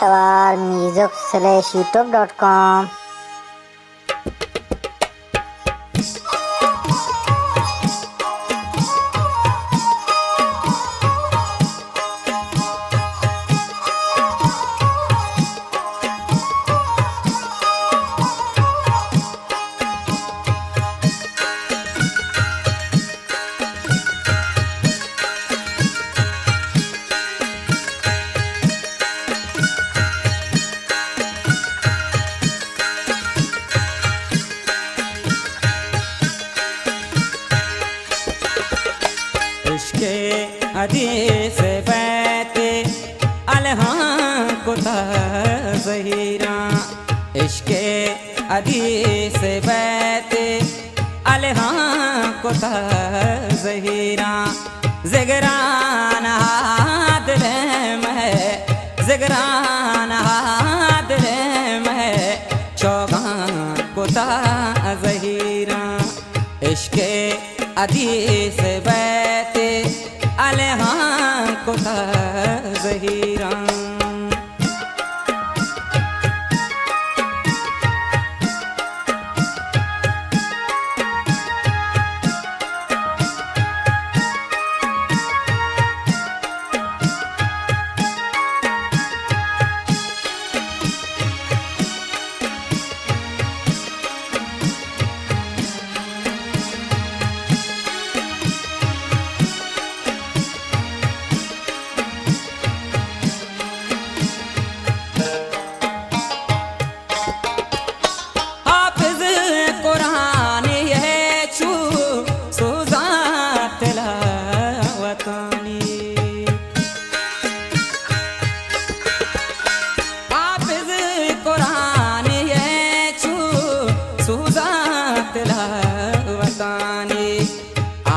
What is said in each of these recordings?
तवार music/youtube.com इश्के हदीस बैते अलहां को ज़हीरा इश्के हदीस बैते अलहां को ज़हीरा ज़िगरान दिल में ज़िगरान दिल में चौगान को ज़हीरा इश्के हदीस बैते अलहां को ज़हीरा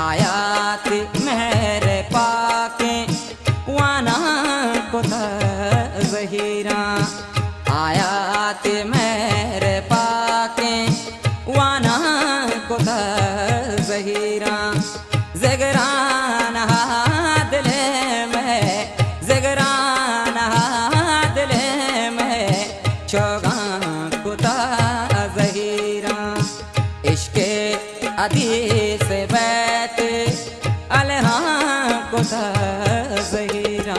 आयात मेहर पाके वाना को ज़हीरा आयात मेहर पाके वाना को ज़हीरा ज़िगरान दिल में ज़िगरान दिल में चौगान को ज़हीरा इश्के हदीस बैत अलहां को ज़हीरा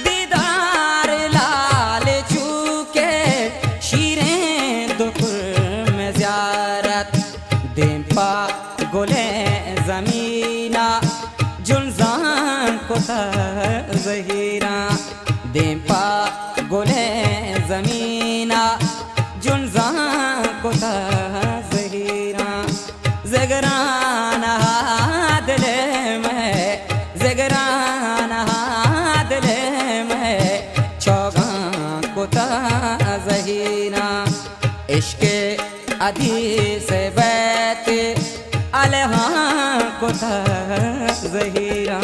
दीदार लाल चूके शीरें दुपुर में ज़ियारत दिम्पा गोले ज़मीना जुल्ज़ान को ज़हीरा दिम्पा गोले ज़मीना जुल्ज़ान को ज़हीरा ज़िगरान दिल में ज़िगरान दिल में चौगान को ज़हीरा इश्के हदीस बैत अलहां को ज़हीरा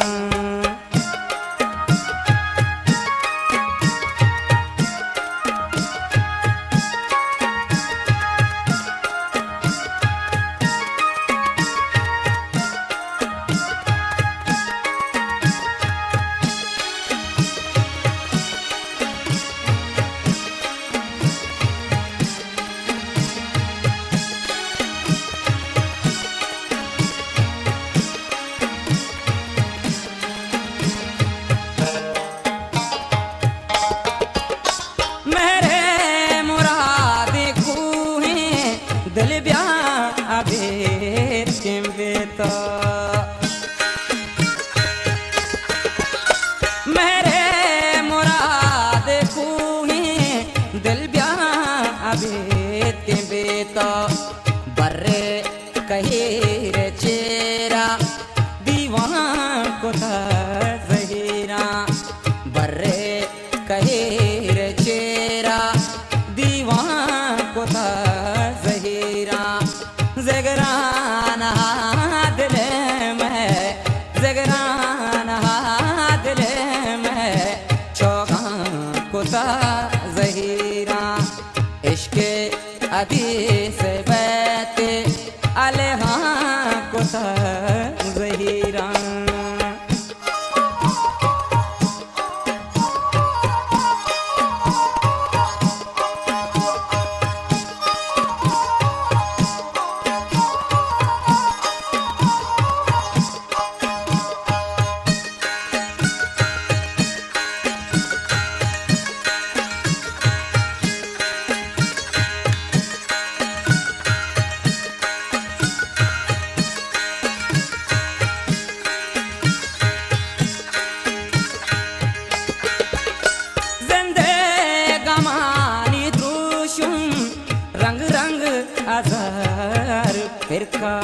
फिरका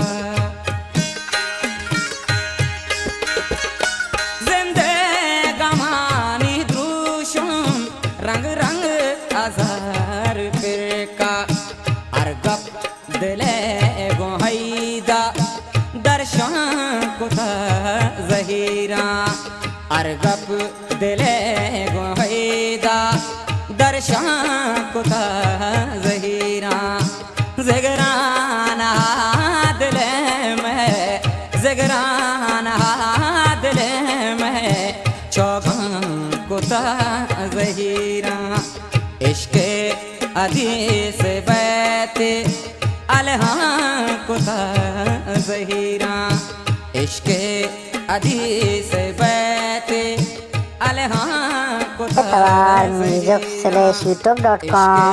जिंदगानी द्रुशम रंग रंग आजार फिरका अरगप दिले गोहैदा दर्शन कुता जहीरा अरगप दिले गोहैदा दर्शन कुता जहीरा जगराना दिल में जगराना दिल में चौबन कुता जहीरा इश्क हदीस बैत अलहा कुता जहीरा इश्क हदीस बैत अलहा कुता @youtube.com